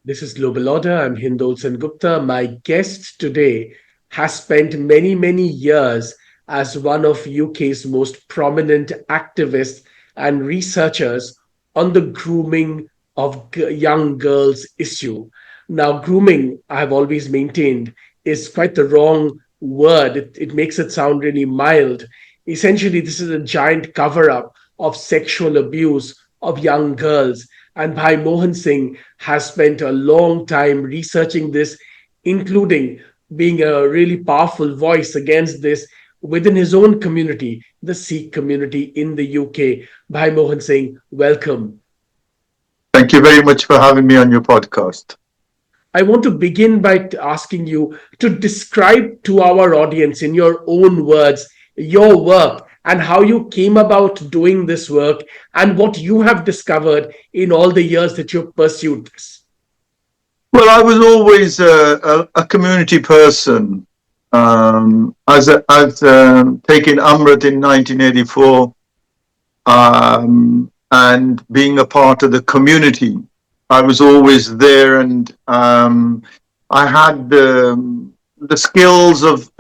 This is Global Order. I'm Hindol Sengupta. My guest today has spent many, many years as one of UK's most prominent activists and researchers on the grooming of young girls issue. Now, grooming, I've always maintained, is quite the wrong word. It makes it sound really mild. Essentially, this is a giant cover up of sexual abuse of young girls. And Bhai Mohan Singh has spent a long time researching this, including being a really powerful voice against this within his own community, the Sikh community in the UK. Bhai Mohan Singh, welcome. Thank you very much for having me on your podcast. I want to begin by asking you to describe to our audience, in your own words, your work and how you came about doing this work and what you have discovered in all the years that you've pursued this. Well, I was always a community person. As taking Amrit in 1984 and being a part of the community, I was always there, and I had the skills of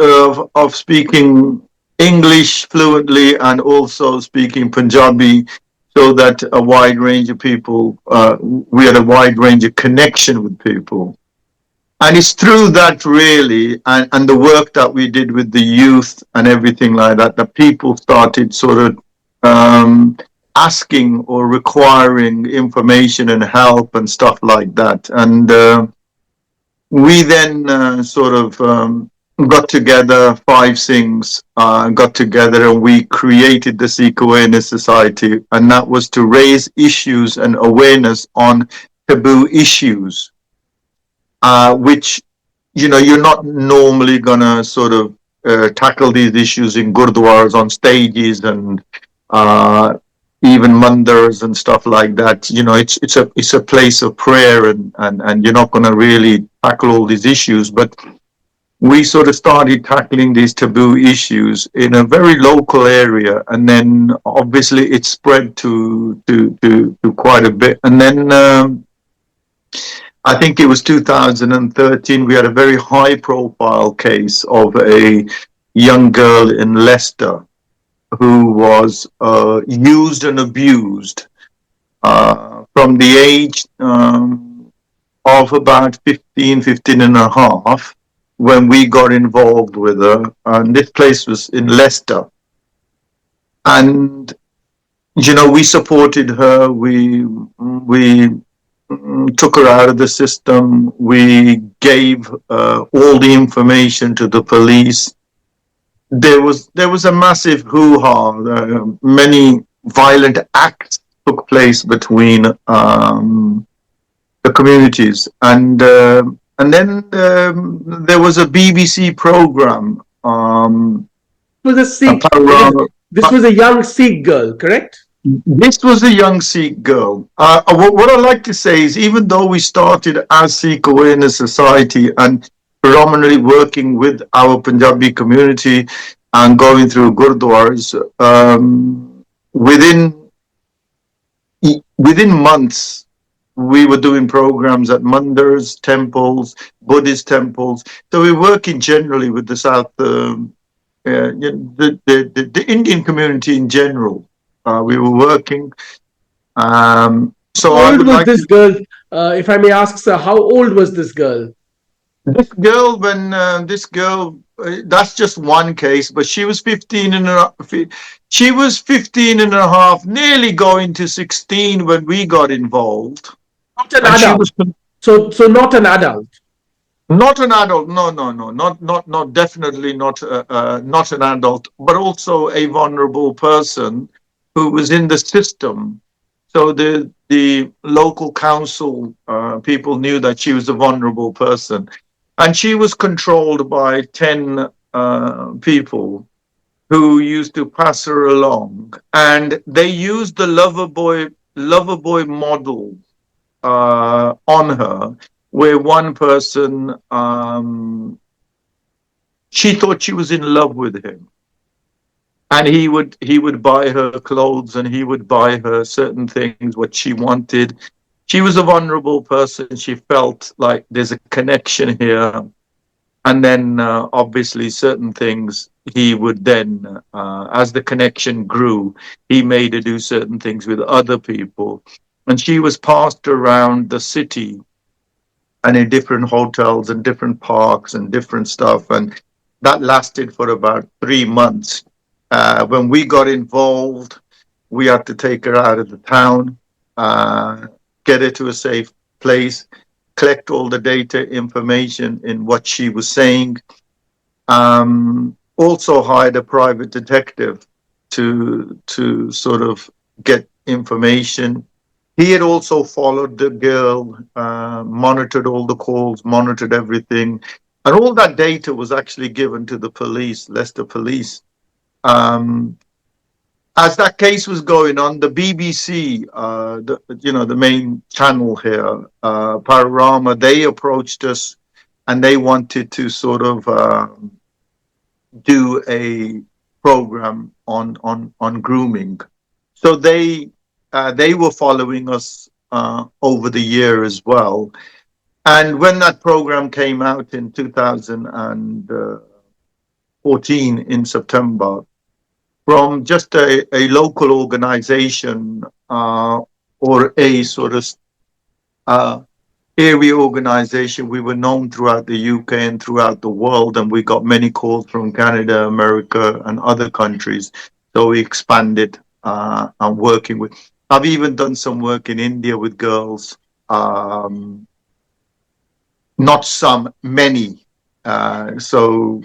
speaking English fluently and also speaking Punjabi, so that a wide range of people, we had a wide range of connection with people. And it's through that really, and the work that we did with the youth and everything like that, that people started sort of asking or requiring information and help and stuff like that. And we then sort of got together, five Singhs got together, and we created the Sikh Awareness Society, and that was to raise issues and awareness on taboo issues, which, you know, you're not normally gonna sort of tackle these issues in gurdwaras on stages and even mandars and stuff like that. You know, it's a place of prayer, and you're not gonna really tackle all these issues, but we sort of started tackling these taboo issues in a very local area, and then obviously it spread to quite a bit. And then I think it was 2013, we had a very high profile case of a young girl in Leicester who was used and abused from the age of about 15 and a half when we got involved with her. And this place was in Leicester. And, you know, we supported her. We took her out of the system. We gave all the information to the police. There was a massive hoo-ha. Many violent acts took place between the communities, and then there was a BBC program. It was a Sikh. This was a young Sikh girl, correct? This was a young Sikh girl. What I like to say is, even though we started as Sikh Awareness Society and predominantly working with our Punjabi community and going through gurdwaras, within months, we were doing programs at mandars, temples, Buddhist temples. So we're working generally with the South, the Indian community in general. We were working. So how old was this girl? If I may ask, sir, how old was this girl? This girl, that's just one case, but she was 15 and she was 15 and a half, nearly going to 16 when we got involved. Not an adult. So not an adult. Not an adult. No, not definitely not an adult, but also a vulnerable person who was in the system. So the local council people knew that she was a vulnerable person, and she was controlled by 10 people who used to pass her along, and they used the loverboy model on her, where one person, she thought she was in love with him, and he would buy her clothes, and he would buy her certain things what she wanted, She was a vulnerable person. She felt like there's a connection here. And then obviously certain things he would then, as the connection grew, he made her do certain things with other people. And she was passed around the city and in different hotels and different parks and different stuff. And that lasted for about 3 months. When we got involved, we had to take her out of the town, uh, get her to a safe place, collect all the data information in what she was saying. Also hired a private detective to sort of get information. He had also followed the girl, monitored all the calls, monitored everything, and all that data was actually given to the police, Leicester Police. Um, as that case was going on, the BBC, the main channel here, Panorama, they approached us and they wanted to sort of do a program on grooming. So they were following us over the year as well. And when that program came out in 2014 in September, from just a local organization or a sort of uh, area organization. We were known throughout the UK and throughout the world, and we got many calls from Canada, America, and other countries. So we expanded and working with. I've even done some work in India with girls. Not some, many. So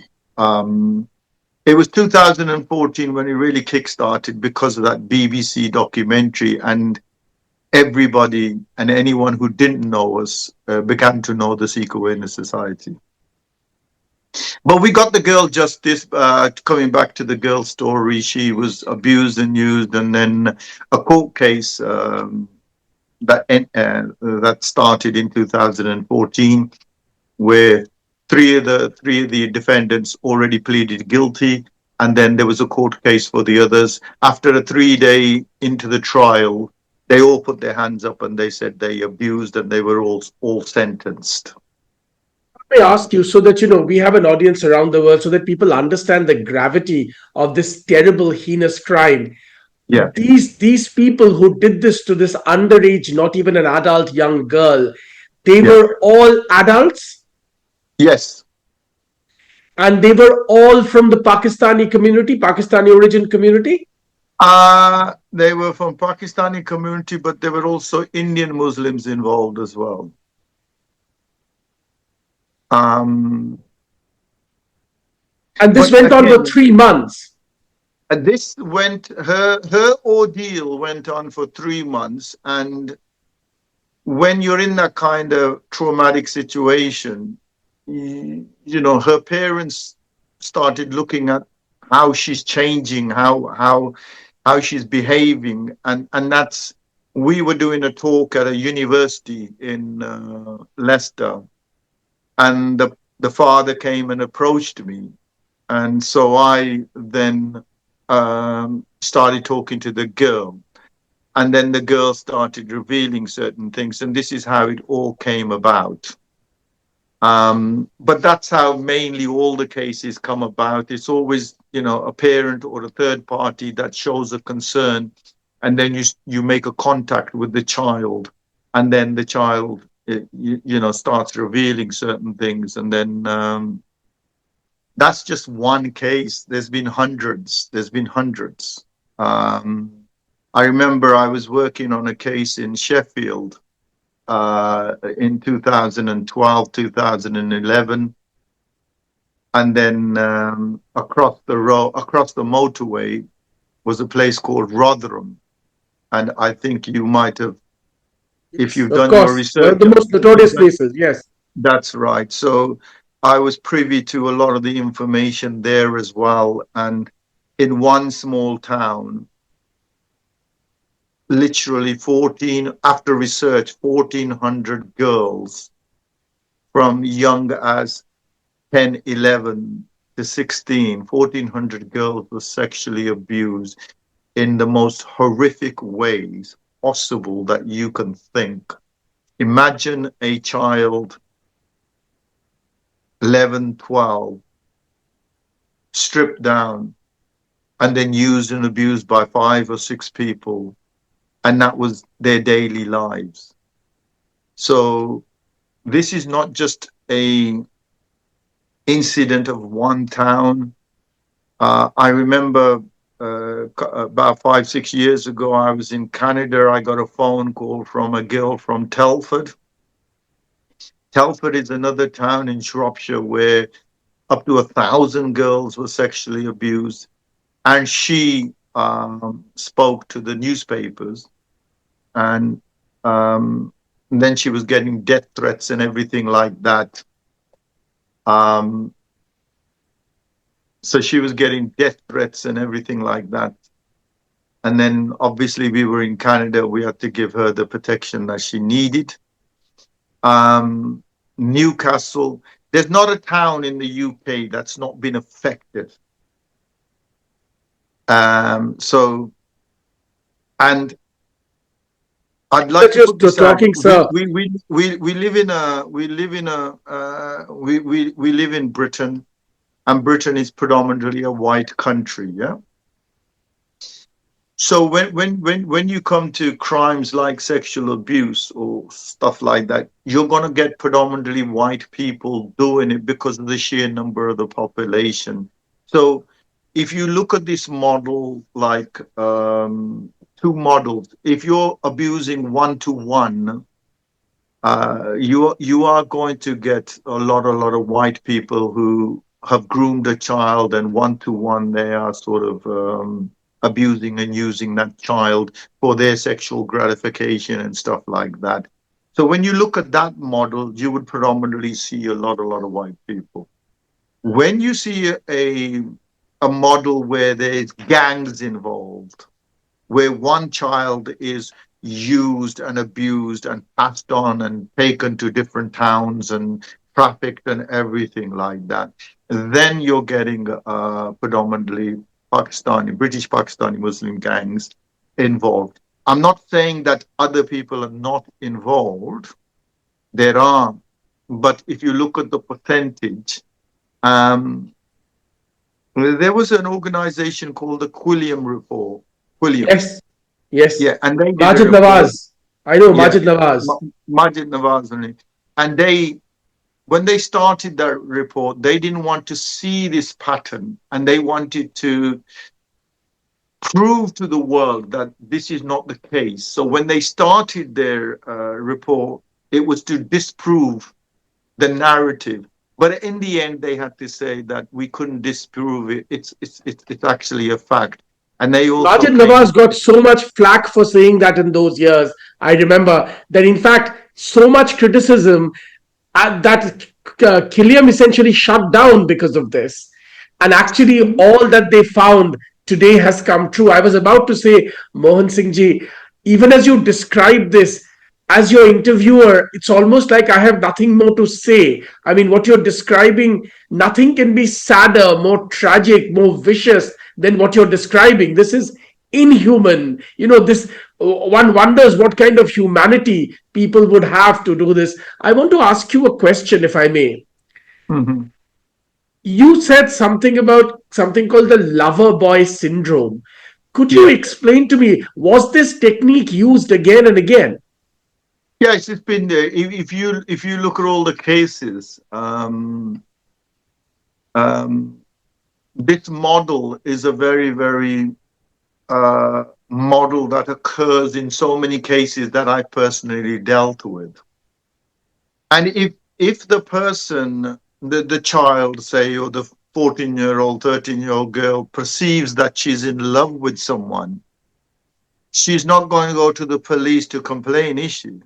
it was 2014 when it really kickstarted because of that BBC documentary, and everybody and anyone who didn't know us began to know the Sikh Awareness Society. But we got the girl justice. Coming back to the girl story, she was abused and used, and then a court case that started in 2014, where three of the defendants already pleaded guilty, and then there was a court case for the others. After a 3 day into the trial, they all put their hands up and they said they abused, and they were all sentenced. I ask you so that we have an audience around the world so that people understand the gravity of this terrible, heinous crime. Yeah. These people who did this to this underage, not even an adult young girl, they Yeah. were all adults Yes. and they were all from the Pakistani community, Pakistani origin community. They were from Pakistani community, but there were also Indian Muslims involved as well. Um, And this but went on for again, 3 months. her ordeal went on for 3 months, and when you're in that kind of traumatic situation, her parents started looking at how she's changing, how she's behaving, and that's we were doing a talk at a university in Leicester, and the father came and approached me, and so I then started talking to the girl, and then the girl started revealing certain things, and this is how it all came about. But that's how mainly all the cases come about. It's always, a parent or a third party that shows a concern, and then you make a contact with the child, and then the child, starts revealing certain things, and then that's just one case. There's been hundreds. There's been hundreds. Um, I remember I was working on a case in Sheffield in 2012, 2011, and then across the motorway was a place called Rotherham, and I think you might have, if Yes, you've of done your course. One of research, the most notorious places. Yes. that's right. So I was privy to a lot of the information there as well, and in one small town, literally 14, after research, 1,400 girls from young as 10, 11 to 16, 1,400 girls were sexually abused in the most horrific ways possible that you can think. Imagine a child, 11, 12, stripped down and then used and abused by 5 or 6 people, and that was their daily lives. So this is not just a incident of one town. I remember about 5, 6 years ago, I was in Canada. I got a phone call from a girl from Telford. Telford is another town in Shropshire where up to 1,000 girls were sexually abused. And she spoke to the newspapers, and um, then she was getting death threats and everything like that. Um, so she was getting death threats and everything like that. And then obviously we were in Canada. We had to give her the protection that she needed. Um, Newcastle, there's not a town in the UK that's not been affected. So, and I'd like That to you're put this out. talking, sir. We live in a we live in Britain, and Britain is predominantly a white country. Yeah. So when you come to crimes like sexual abuse or stuff like that, you're going to get predominantly white people doing it because of the sheer number of the population. So if you look at this model, like two models, if you're abusing 1 to 1, you are going to get a lot of white people who have groomed a child, and 1 to 1 they are sort of abusing and using that child for their sexual gratification and stuff like that. So when you look at that model, you would predominantly see a lot of white people. When you see a model where there's gangs involved, where one child is used and abused and passed on and taken to different towns and trafficked and everything like that, then you're getting predominantly British Pakistani Muslim gangs involved. I'm not saying that other people are not involved. There are. But if you look at the percentage, um, there was an organization called the Quilliam Report. Quilliam. Yes, yes. Yeah, and they did a Majid report. Nawaz. I know Yeah, Majid Nawaz. Majid Nawaz only. And when they started that report, they didn't want to see this pattern, and they wanted to prove to the world that this is not the case. So when they started their report, it was to disprove the narrative. But in the end, they had to say that we couldn't disprove it. It's actually a fact. And they also Majid came Nawaz with, got so much flack for saying that in those years. I remember that, in fact, so much criticism that Killiam essentially shut down because of this. And actually, all that they found today has come true. I was about to say, Mohan Singh ji, even as you describe this, as your interviewer, it's almost like I have nothing more to say. I mean, what you're describing, nothing can be sadder, more tragic, more vicious than what you're describing. This is inhuman. This, one wonders what kind of humanity people would have to do this. I want to ask you a question, if I may. Mhm. You said something about something called the lover boy syndrome. Could you Yeah. explain to me, was this technique used again and again? Yes, it's been there. If you look at all the cases, um, this model is a very model that occurs in so many cases that I personally dealt with. And if the person, the child, say, or the 14-year-old, 13-year-old girl perceives that she's in love with someone, she's not going to go to the police to complain, is she?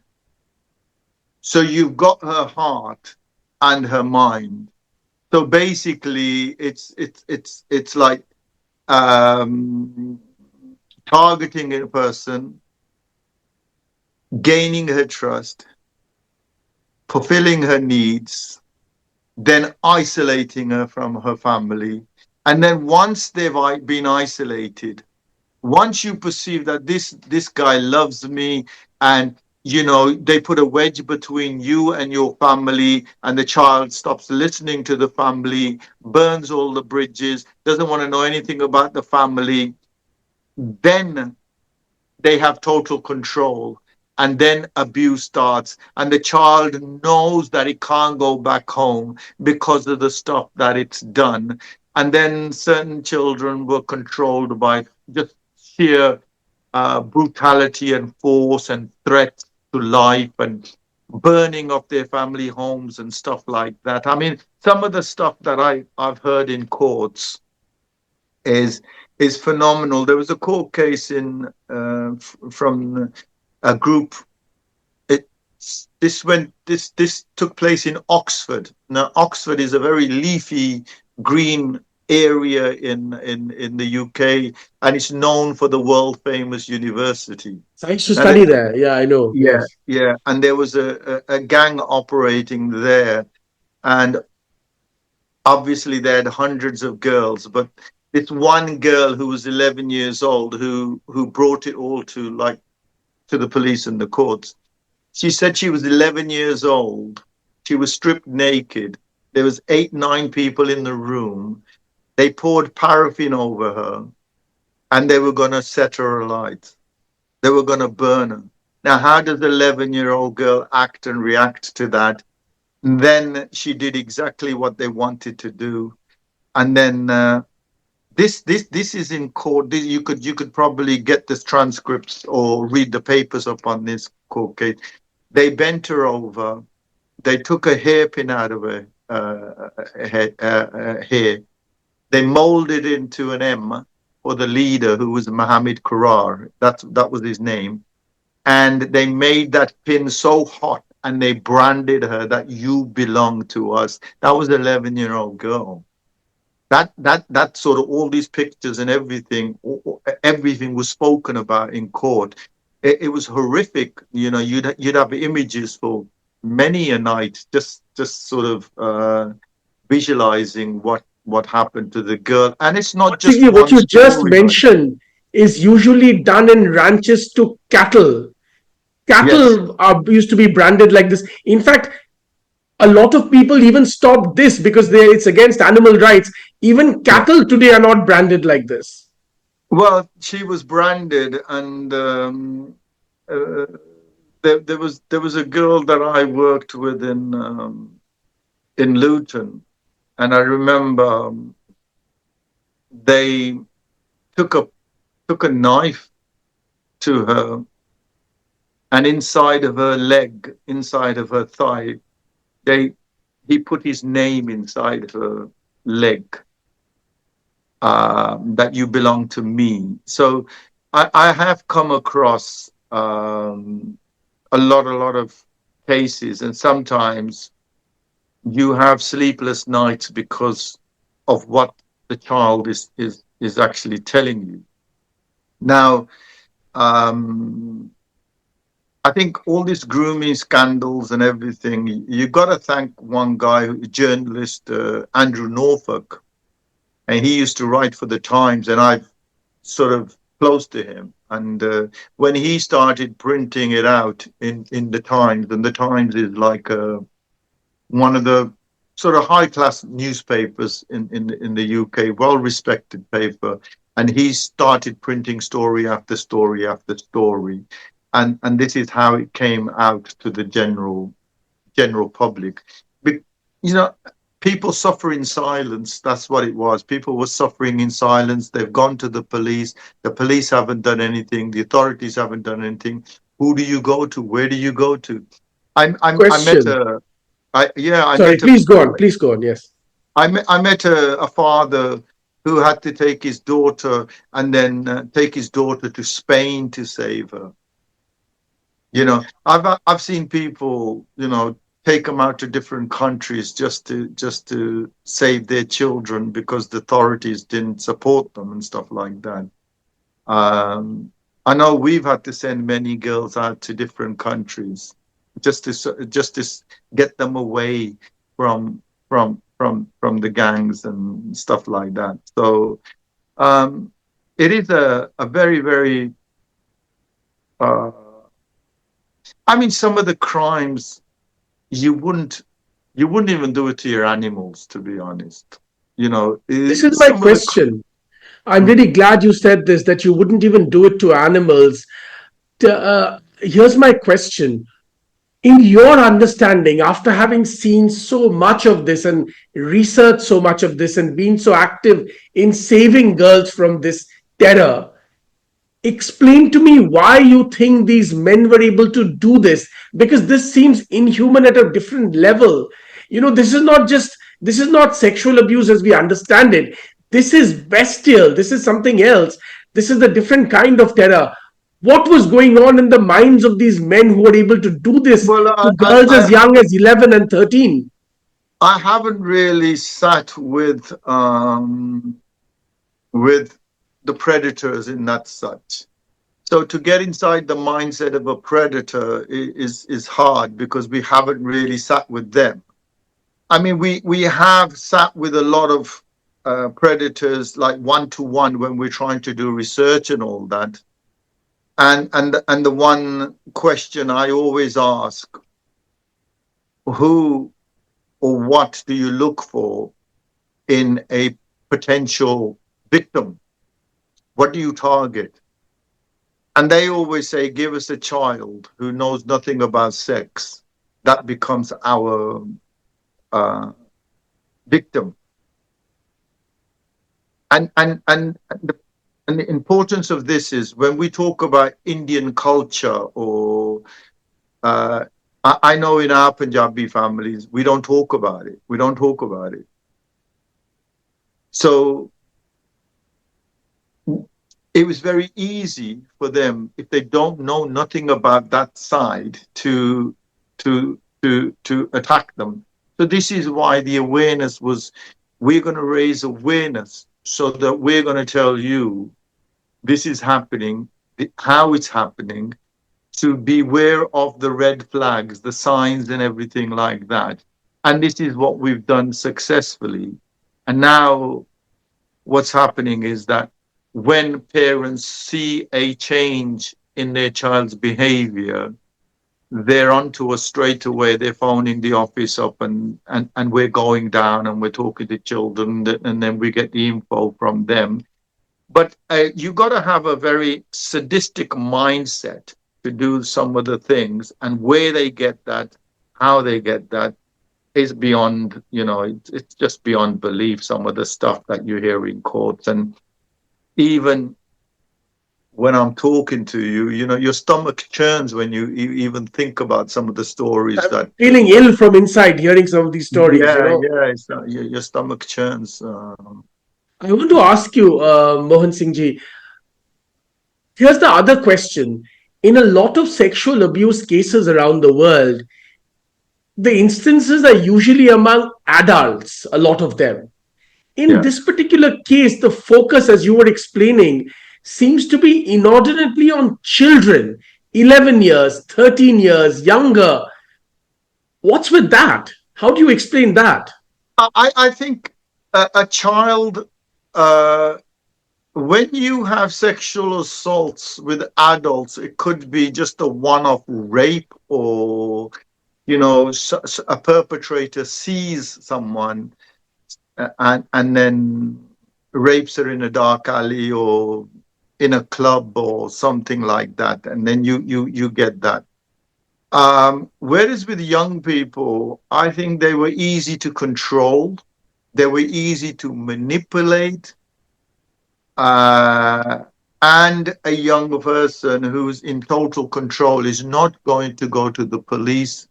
So you've got her heart and her mind. So basically, it's like um, targeting a person, gaining her trust, fulfilling her needs, then isolating her from her family. And then once they've been isolated, once you perceive that this guy loves me and they put a wedge between you and your family, and the child stops listening to the family, burns all the bridges, doesn't want to know anything about the family. Then they have total control, and then abuse starts, and the child knows that it can't go back home because of the stuff that it's done. And then certain children were controlled by just sheer brutality and force and threats to life and burning of their family homes and stuff like that. I mean, some of the stuff that I've heard in courts is is phenomenal. There was a court case in from a group. It this took place in Oxford. Now, Oxford is a very leafy green area in the UK, and it's known for the world famous university. So I used to Now, study there. Yeah, I know. yeah, Yes. yeah, and there was a gang operating there, and obviously they had hundreds of girls, but this one girl who was 11 years old who brought it all to the police and the courts. She said she was 11 years old. She was stripped naked. There was 8, 9 people in the room. They poured paraffin over her, and they were going to set her alight. They were going to burn her. Now, how does an 11-year-old girl act and react to that? And then she did exactly what they wanted to do. And then this is in court. You could probably get the transcripts or read the papers up on this court case. They bent her over. They took a hairpin out of her hair. They molded it into an M for the leader, who was Mohammed Kurar. That was his name. And they made that pin so hot, and they branded her that you belong to us. That was an 11-year-old girl. That sort of all these pictures and everything was spoken about in court. It was horrific. You'd have images for many a night, just sort of visualizing what happened to the girl. And it's not just What one you just story, like. mentioned is usually done in ranches to cattle. Yes. Cattle are used to be branded like this. In fact, a lot of people even stop this because it's against animal rights. Even Yeah. cattle today are not branded like this. Well, she was branded, and uh, there was a girl that I worked with in Luton, and I remember they took a took a knife to her, and inside of her leg, inside of her thigh, they he put his name inside her leg, that you belong to me. So I have come across a lot of cases, and sometimes you have sleepless nights because of what the child is actually telling you. Now, um, I think all these grooming scandals and everything, you got to thank one guy, journalist Andrew Norfolk, and he used to write for the Times, and I sort of close to him. And when he started printing it out in the Times, and the Times is like one of the sort of high class newspapers in the UK, well respected paper, and he started printing story after story after story, and this is how it came out to the general public. Be, you know, People suffer in silence. That's what it was. People were suffering in silence. They've gone to the police. The police haven't done anything. The authorities haven't done anything. Who do you go to? Where do you go to? I met Question. a I yeah I Sorry, met a please go on. Please go on. Yes. I met a father who had to take his daughter, and then take his daughter to Spain to save her. I've seen people, take them out to different countries just to save their children because the authorities didn't support them and stuff like that. Um, I know we've had to send many girls out to different countries just to get them away from the gangs and stuff like that. So um, it is a very, very uh, I mean, some of the crimes you wouldn't you wouldn't even do it to your animals, to be honest. You know, This is my some of the question. I'm Mm. really glad you said this, that you wouldn't even do it to animals. Here's my question. In your understanding, after having seen so much of this and researched so much of this and been so active in saving girls from this terror, explain to me why you think these men were able to do this, because this seems inhuman at a different level. This is not sexual abuse as we understand it. This is bestial. This is something else. This is a different kind of terror. What was going on in the minds of these men who were able to do this well, to girls as young as 11 and 13? I haven't really sat with the predators in that such. So to get inside the mindset of a predator is hard because we haven't really sat with them. I mean, we have sat with a lot of predators like one to one when we're trying to do research and all that. And the one question I always ask: who or what do you look for in a potential victim? What do you target? And they always say, give us a child who knows nothing about sex. That becomes our uh, victim. And and the importance of this is when we talk about Indian culture or uh, I know in our Punjabi families, we don't talk about it. We don't talk about it. So it was very easy for them if they don't know nothing about that side to attack them. So this is why the awareness was we're going to raise awareness so that we're going to tell you this is happening, how it's happening, to beware of the red flags, the signs, and everything like that. And this is what we've done successfully. And now what's happening is that when parents see a change in their child's behavior, they're onto us straight away. They're phoning the office up and we're going down and we're talking to children and then we get the info from them. But you got to have a very sadistic mindset to do some of the things, and where they get that, how they get that, is beyond, it's just beyond belief. Some of the stuff that you hear in courts, and even when I'm talking to you, your stomach churns when you even think about some of the stories I'm that. feeling ill from inside hearing some of these stories, you Yeah, know. yeah, your stomach churns. I want to ask you, Mohan Singh, here's the other question. In a lot of sexual abuse cases around the world, the instances are usually among adults, a lot of them. In Yeah. this particular case, the focus, as you were explaining, seems to be inordinately on children, 11 years, 13 years, younger. What's with that? How do you explain that? I think a child, uh, when you have sexual assaults with adults, it could be just a one-off rape, or a perpetrator sees someone and then rapes her in a dark alley or in a club or something like that, and then you get that. Whereas with young people, I think they were easy to control, they were easy to manipulate, uh, and a young person who's in total control is not going to go to the police,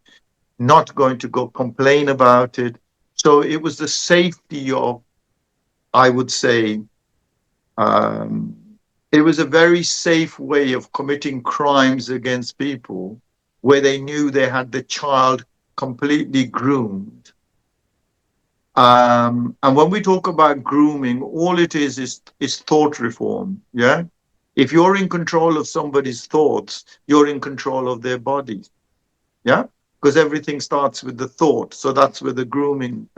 not going to go complain about it. So it was the safety of, I would say, um, it was a very safe way of committing crimes against people where they knew they had the child completely groomed. And when we talk about grooming, all it is thought reform. Yeah. If you're in control of somebody's thoughts, you're in control of their bodies. Yeah. Because everything starts with the thought. So that's where the grooming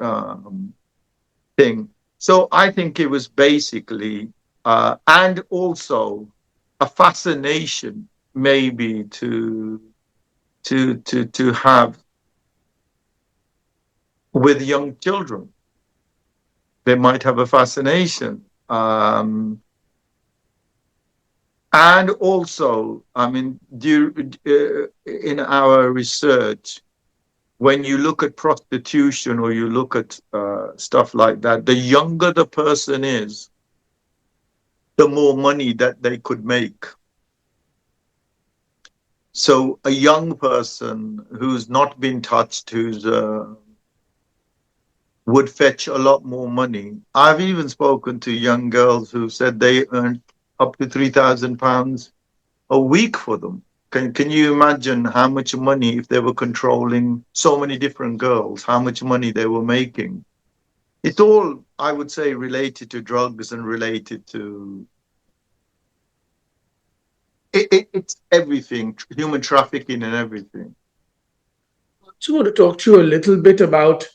thing. So I think it was basically, and also a fascination maybe to have with young children. They might have a fascination. And also, I mean, in our research, when you look at prostitution or you look at stuff like that, the younger the person is, the more money that they could make. So a young person who's not been touched, who's would fetch a lot more money. I've even spoken to young girls who said they earned up to £3,000 a week for them. Can you imagine how much money, if they were controlling so many different girls, how much money they were making? It's all, I would say, related to drugs and related to it's everything, human trafficking and everything. I just want to talk to you a little bit about,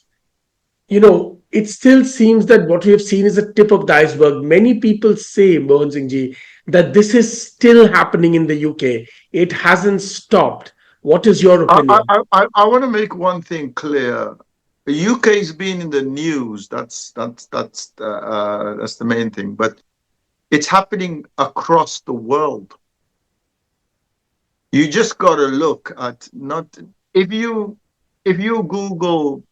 it still seems that what we have seen is a tip of the iceberg. Many people say, Mohan Singh ji, that this is still happening in the UK. It hasn't stopped. What is your opinion? I want to make one thing clear. The UK's been in the news. That's the main thing. But it's happening across the world. You just got to look at not if you Google,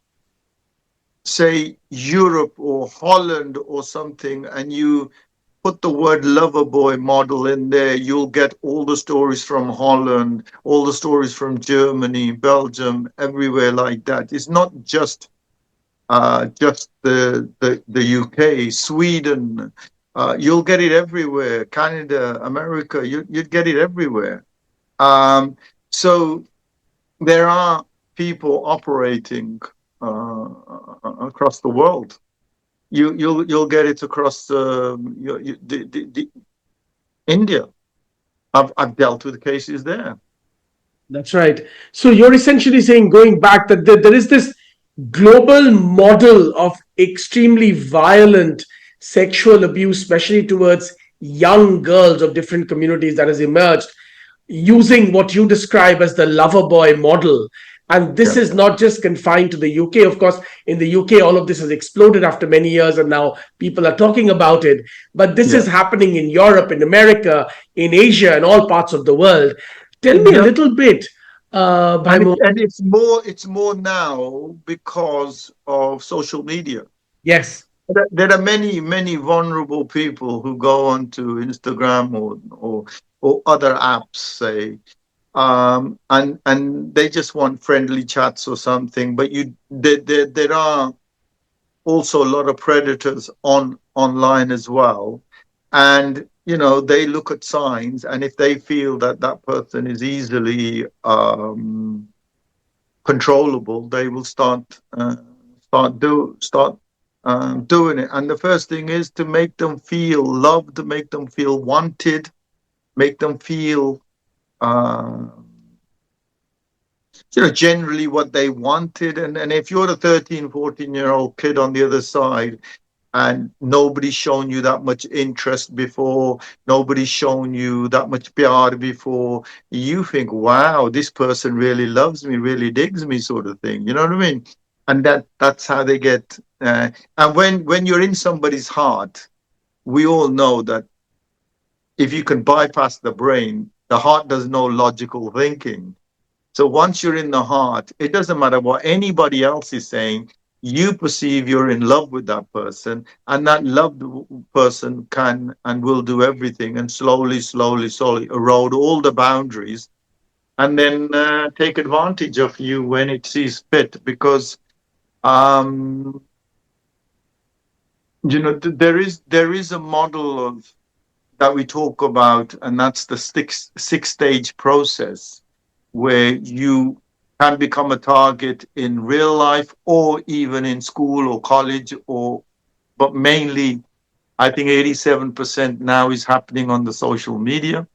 say, Europe or Holland or something, and you put the word loverboy model in there, you'll get all the stories from Holland, all the stories from Germany, Belgium, everywhere like that. It's not just the UK, Sweden. You'll get it everywhere. Canada, America, you'd get it everywhere. Um, so there are people operating across the world. You'll get it across India. I've dealt with cases there. That's right. So you're essentially saying, going back, that there is this global model of extremely violent sexual abuse, especially towards young girls of different communities, that has emerged using what you describe as the lover boy model. And this Yeah, is not just confined to the UK. Of course, in the UK, all of this has exploded after many years, and now people are talking about it. But this yeah. is happening in Europe, in America, in Asia, and all parts of the world. Tell me a Yeah. little bit, Bhai Mohan. And it's more now because of social media. Yes, There are many vulnerable people who go onto Instagram or other apps, say, and they just want friendly chats or something. But there are also a lot of predators online as well, and they look at signs, and if they feel that that person is easily controllable, they will start doing it. And the first thing is to make them feel loved, make them feel wanted, make them feel uh, generally what they wanted. And if you're a 13, 14-year-old kid on the other side and nobody's shown you that much interest before, nobody's shown you that much PR before, you think, wow, this person really loves me, really digs me, sort of thing. You know what I mean? And that's how they get. And when you're in somebody's heart, we all know that if you can bypass the brain, the heart does no logical thinking. So once you're in the heart, it doesn't matter what anybody else is saying. You perceive you're in love with that person, and that loved person can and will do everything and slowly erode all the boundaries, and then take advantage of you when it sees fit. Because um, there is a model of that we talk about, and that's the six stage process where you can become a target in real life or even in school or college, or but mainly I think 87% now is happening on the social media.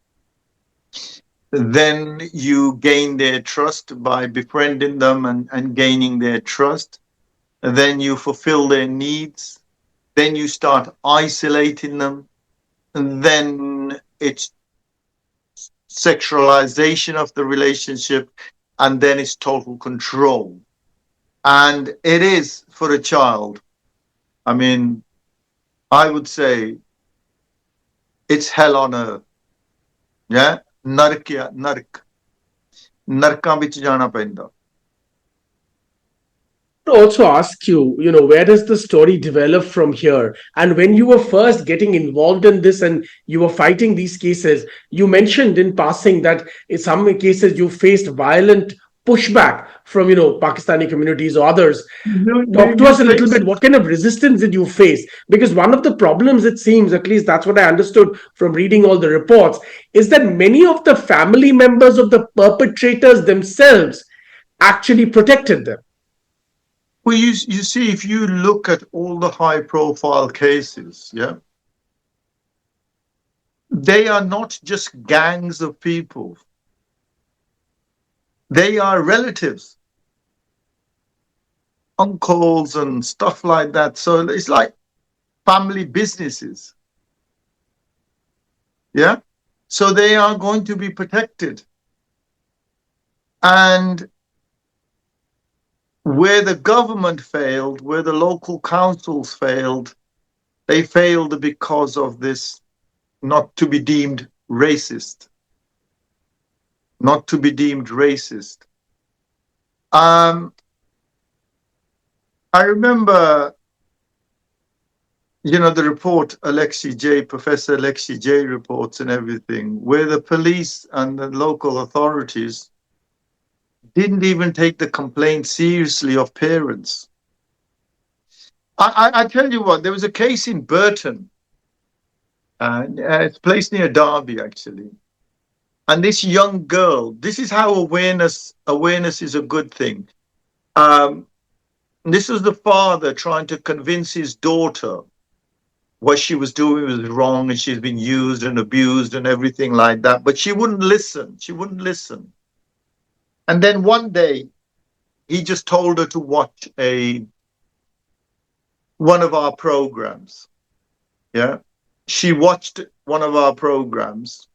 Then you gain their trust by befriending them and gaining their trust. And then you fulfill their needs. Then you start isolating them. And then it's sexualization of the relationship. and then it's total control. And it is for a child. I mean, I would say it's hell on earth. Yeah, ਨਰਕ ਆ ਨਰਕ ਨਰਕਾਂ ਵਿੱਚ ਜਾਣਾ ਪੈਂਦਾ. Also ask you, where does the story develop from here? And when you were first getting involved in this and you were fighting these cases, you mentioned in passing that in some cases you faced violent pushback from, Pakistani communities or others. Talk to You us a little face bit. What kind of resistance did you face? Because one of the problems, it seems, at least that's what I understood from reading all the reports, is that many of the family members of the perpetrators themselves actually protected them. well, you see, if you look at all the high profile cases, yeah, they are not just gangs of people, they are relatives, uncles and stuff like that. So it's like family businesses. Yeah. So they are going to be protected. And where the government failed, where the local councils failed, they failed because of this not to be deemed racist. Not to be deemed racist. I remember, the report Professor Alexi J reports and everything, where the police and the local authorities didn't even take the complaint seriously of parents. I tell you what, there was a case in Burton, it's a place near Derby, actually. And this young girl, this is how awareness is a good thing. This was the father trying to convince his daughter what she was doing was wrong and she's been used and abused and everything like that. But she wouldn't listen. She wouldn't listen. And then one day, he just told her to watch one of our programs. Yeah. She watched one of our programs.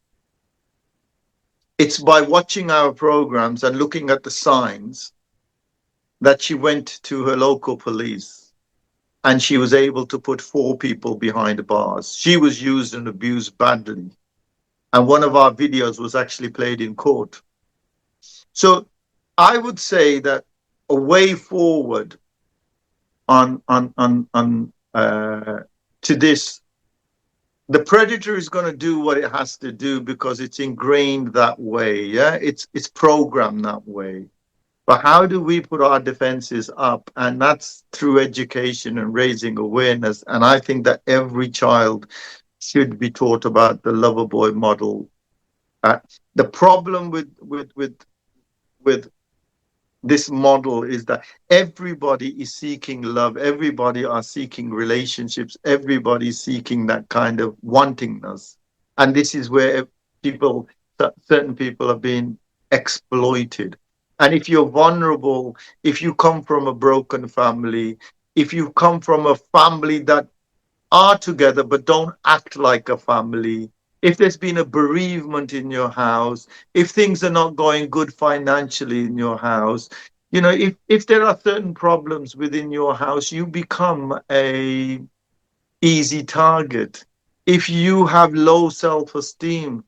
It's by watching our programs and looking at the signs that she went to her local police and she was able to put 4 people behind bars. She was used and abused badly. And one of our videos was actually played in court. So I would say that a way forward on to this, the predator is going to do what it has to do because it's ingrained that way. Yeah, it's programmed that way. But how do we put our defenses up? And that's through education and raising awareness. And I think that every child should be taught about the loverboy model. The problem with this model is that everybody is seeking love, everybody are seeking relationships, everybody is seeking that kind of wantingness, and this is where certain people are being exploited. And if you're vulnerable, if you come from a broken family, if you come from a family that are together but don't act like a family, if there's been a bereavement in your house, if things are not going good financially in your house, if there are certain problems within your house, you become a easy target. If you have low self-esteem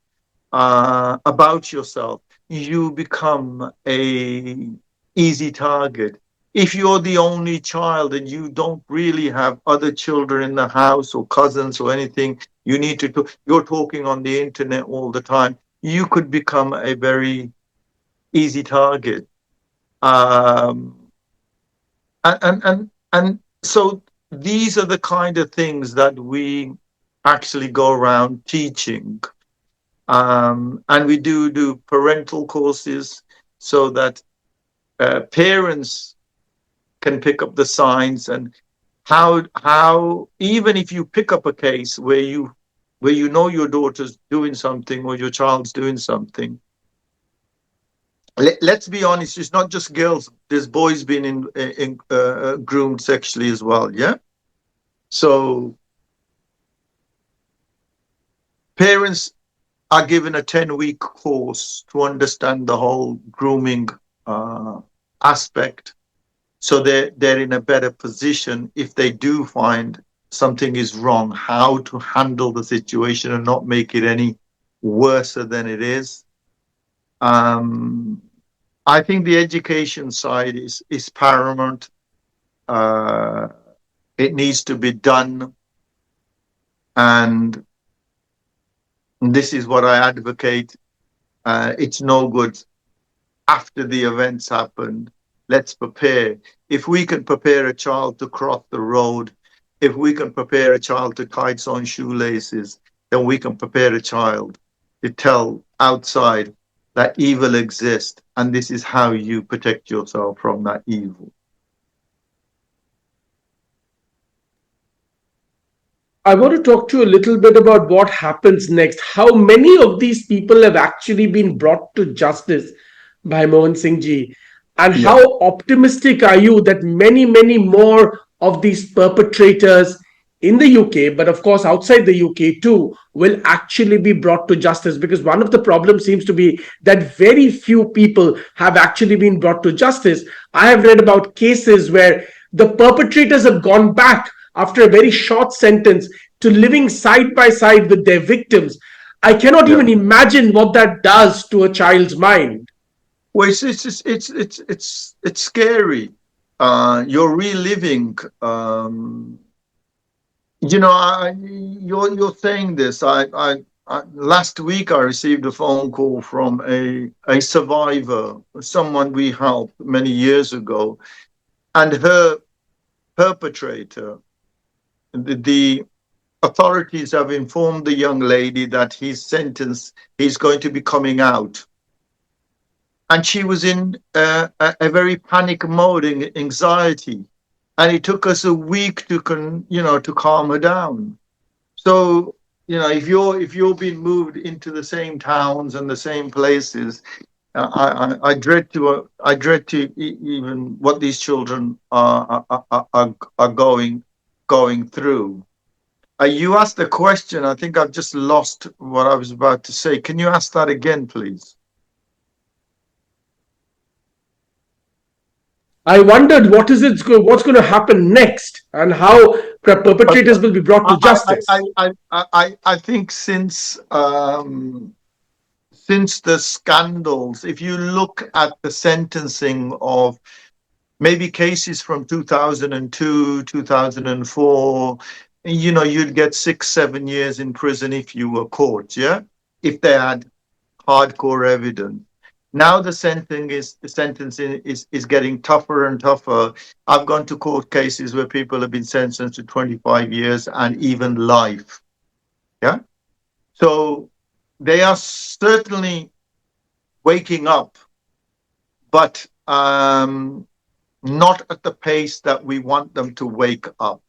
about yourself, you become a easy target. If you're the only child and you don't really have other children in the house or cousins or anything, you're talking on the internet all the time, you could become a very easy target. And so these are the kind of things that we actually go around teaching. And we do parental courses so that parents can pick up the signs and how even if you pick up a case where you know your daughter's doing something or your child's doing something, let's be honest, it's not just girls. There's boys being groomed sexually as well. Yeah. So parents are given a 10-week course to understand the whole grooming uh, aspect. So they're in a better position if they do find something is wrong, how to handle the situation and not make it any worse than it is. Um, I think the education side is paramount. Uh, it needs to be done, and this is what I advocate. It's no good after the events happened. Let's prepare. If we can prepare a child to cross the road, if we can prepare a child to tie its own shoelaces, then we can prepare a child to tell outside that evil exists, and this is how you protect yourself from that evil. I want to talk to you a little bit about what happens next. How many of these people have actually been brought to justice by Mohan Singh ji? And Yeah, how optimistic are you that many, many more of these perpetrators in the UK, but of course outside the UK too, will actually be brought to justice? Because one of the problems seems to be that very few people have actually been brought to justice. I have read about cases where the perpetrators have gone back after a very short sentence to living side by side with their victims. I cannot yeah. even imagine what that does to a child's mind. Well, it's scary. You're reliving. You're saying this. Last week I received a phone call from a survivor, someone we helped many years ago, and her perpetrator. The authorities have informed the young lady that his sentence is going to be coming out, and she was in a very panic mode, anxiety, and it took us a week to calm her down. So if you're being moved into the same towns and the same places, I dread to even what these children are going through. You asked a question. I think I've just lost what I was about to say. Can you ask that again, please? I wondered what's going to happen next and how perpetrators will be brought to justice. I think since the scandals, if you look at the sentencing of maybe cases from 2002, 2004, you'd get 6, 7 years in prison if you were caught, yeah? If they had hardcore evidence. Now the sentencing is getting tougher and tougher. I've gone to court cases where people have been sentenced to 25 years and even life. Yeah. So they are certainly waking up, but not at the pace that we want them to wake up.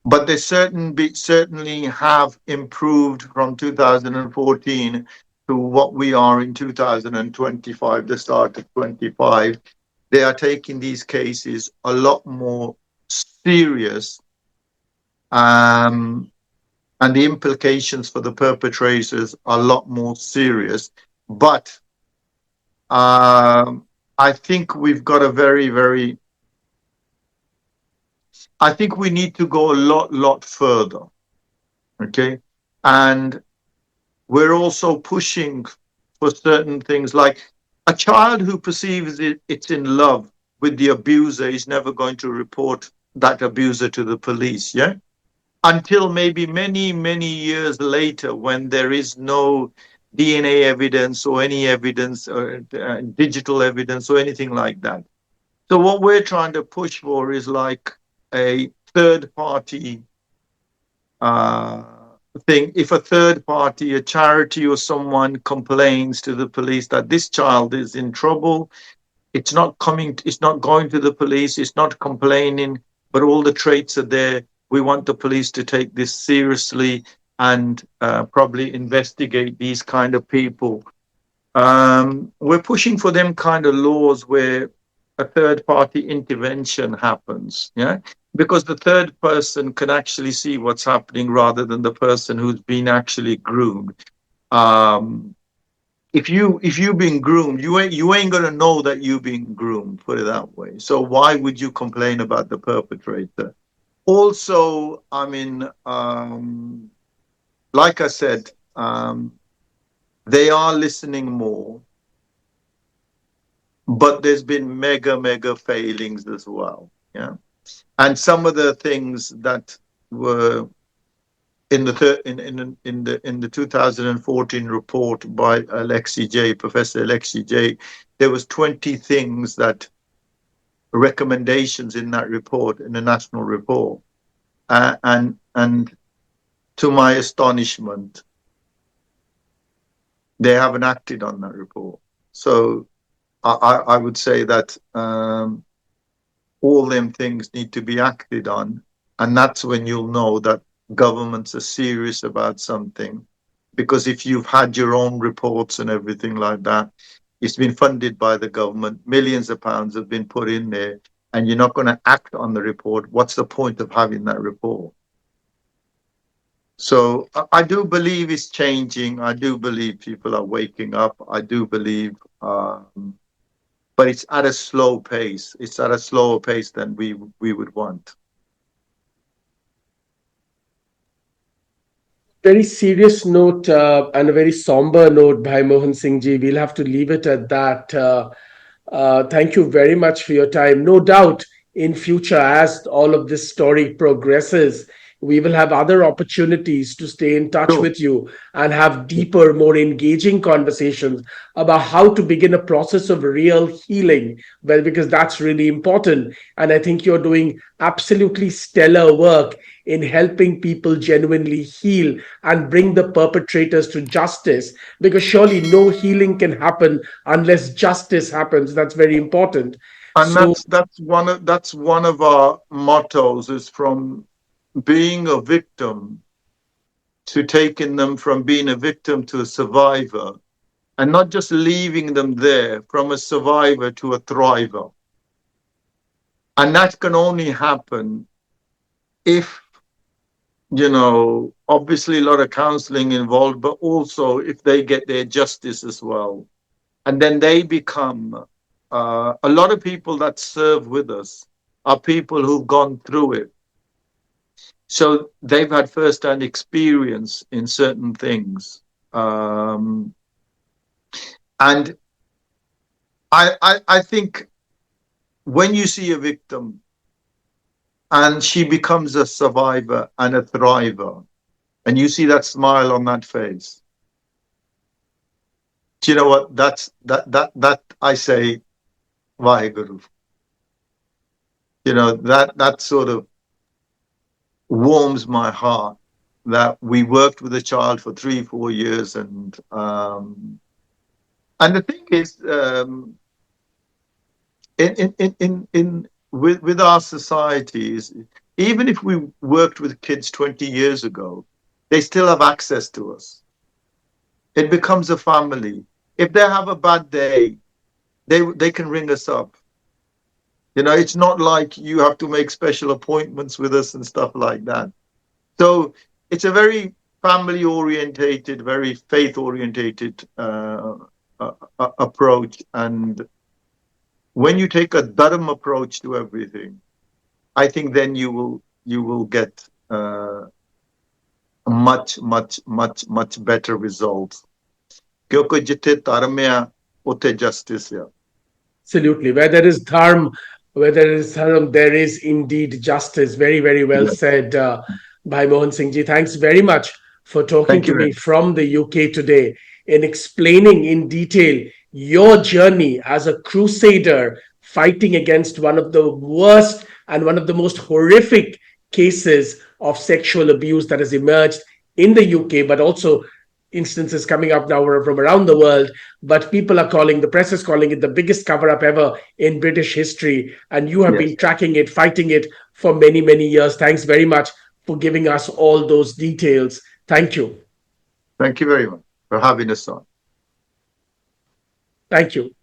But they certainly have improved from 2014 to what we are in 2025, the start of 25. They are taking these cases a lot more serious, um, and the implications for the perpetrators are a lot more serious. But I think we've got a very, very I think we need to go a lot further. Okay. And we're also pushing for certain things like a child who perceives it's in love with the abuser is never going to report that abuser to the police. Yeah. Until maybe many, many years later when there is no DNA evidence or any evidence or digital evidence or anything like that. So what we're trying to push for is like a third party uh, thing. If a third party, a charity or someone complains to the police that this child is in trouble, it's not going to the police, it's not complaining, but all the traits are there. We want the police to take this seriously and probably investigate these kind of people. We're pushing for them kind of laws where a third party intervention happens, yeah, because the third person can actually see what's happening rather than the person who's been actually groomed. Um, if you've been groomed, you ain't gonna know that you've been groomed. Put it that way. So why would you complain about the perpetrator? Also, I mean, like I said, they are listening more, but there's been mega failings as well. Yeah, and some of the things that were in the in the 2014 report by Professor Alexi J, there was 20 things that recommendations in that report, in the national report, and to my astonishment, they haven't acted on that report. So I would say that all them things need to be acted on, and that's when you'll know that governments are serious about something. Because if you've had your own reports and everything like that, it's been funded by the government, millions of pounds have been put in there, and you're not going to act on the report, what's the point of having that report? So I do believe it's changing. I do believe people are waking up. I do believe, but it's at a slow pace. It's at a slower pace than we would want. Very serious note and a very somber note by Mohan Singh ji. We'll have to leave it at that. Thank you very much for your time. No doubt in future, as all of this story progresses, we will have other opportunities to stay in touch Sure. with you and have deeper, more engaging conversations about how to begin a process of real healing. Well, because that's really important. And I think you're doing absolutely stellar work in helping people genuinely heal and bring the perpetrators to justice, because surely no healing can happen unless justice happens. That's very important. And So that's one of our mottos, is from being a victim to taking them from being a victim to a survivor, and not just leaving them there, from a survivor to a thriver. And that can only happen if, obviously a lot of counseling involved, but also if they get their justice as well. And then they become, a lot of people that serve with us are people who've gone through it. So they've had first-hand experience in certain things. And I think when you see a victim and she becomes a survivor and a thriver, and you see that smile on that face, do you know what? That I say, Vaheguru. That sort of warms my heart, that we worked with a child for 3-4 years, and the thing is, in with our societies, even if we worked with kids 20 years ago, they still have access to us. It becomes a family. If they have a bad day, they can ring us up. It's not like you have to make special appointments with us and stuff like that. So it's a very family orientated, very faith orientated approach. And when you take a Dharam approach to everything, I think then you will get much better results. क्योंकि जिथे धर्म है उथे justice है. absolutely. Where there is dharm, there is indeed justice. Very, very well Yes. said, Bhai Mohan Singh ji. Thanks very much for talking Thank to you very me much. from the UK today in explaining in detail your journey as a crusader fighting against one of the worst and one of the most horrific cases of sexual abuse that has emerged in the UK, but also instances coming up now from around the world. But people are calling, the press is calling it the biggest cover up ever in British history. And you have been Yes. tracking it, fighting it for many, many years. Thanks very much for giving us all those details. Thank you. Thank you very much for having us on. Thank you.